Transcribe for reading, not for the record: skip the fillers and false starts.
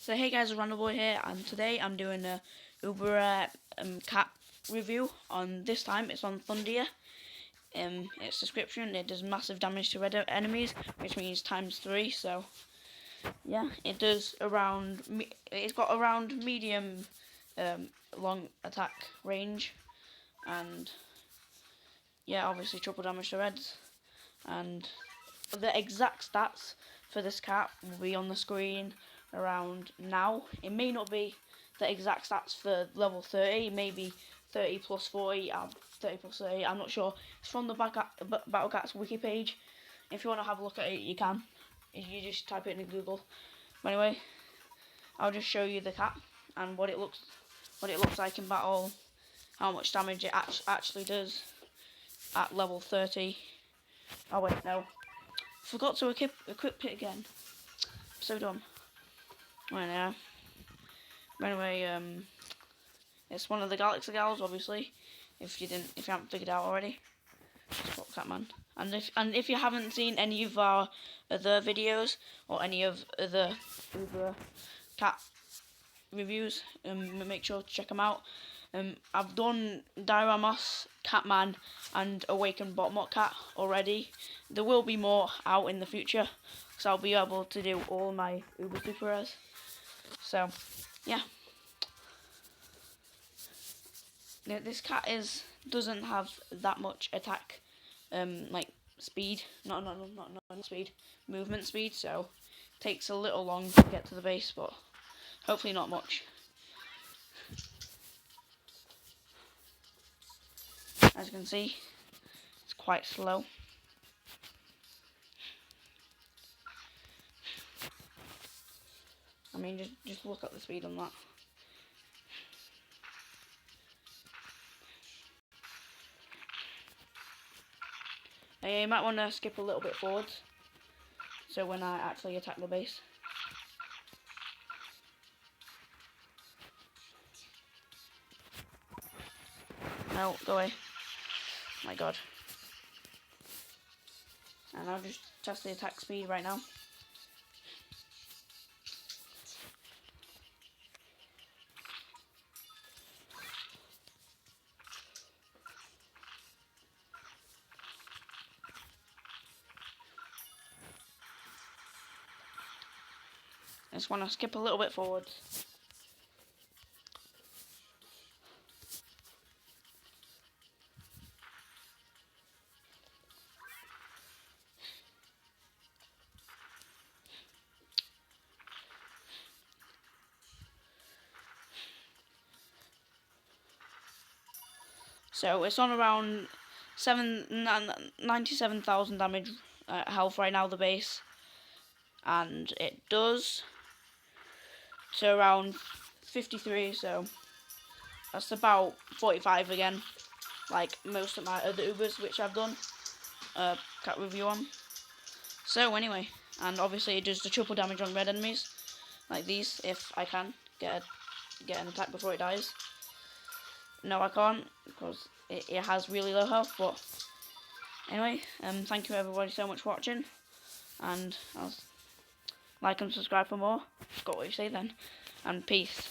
So hey guys, it's Boy here, and today I'm doing a Uber cat review. This time it's on Thundia. Its description: it does massive damage to red enemies, which means ×3. So yeah, it does around. It's got around medium, long attack range, and yeah, obviously triple damage to reds. And the exact stats for this cat will be on the screen around now. It may not be the exact stats for level 30, maybe 30 plus 40, 30 plus 30, I'm not sure. It's from the Battle Cats wiki page. If you want to have a look at it, you can. You just type it in Google. But anyway, I'll just show you the cat and what it looks like in battle, how much damage it actually does at level 30. Oh wait, no. Forgot to equip it again. So dumb. Right now. Anyway, it's one of the Galaxy Gals, obviously. If you haven't figured out already, it's Catman. And if you haven't seen any of our other videos or any of the Uber cat reviews, make sure to check them out. I've done Dioramos, Catman, and Awakened Botmot Cat already. There will be more out in the future, so I'll be able to do all my Uber Super Rares. So, yeah. Now, this cat doesn't have that much attack, like speed, not speed, movement speed. So, it takes a little long to get to the base, but hopefully not much. As you can see, it's quite slow. I mean, just look at the speed on that. You might want to skip a little bit forwards, so when I actually attack the base. No, go away. My god. And I'll just test the attack speed right now. I just want to skip a little bit forwards. So it's on around 97,000 damage health right now, the base, and it does to around 53. So that's about 45 again, like most of my other Ubers which I've done cat review on. So anyway, and obviously it does the triple damage on red enemies like these. If I can get an attack before it dies. No, I can't, because it has really low health. But anyway, thank you everybody so much for watching, and I'll like and subscribe for more. Forgot what you say then, and peace.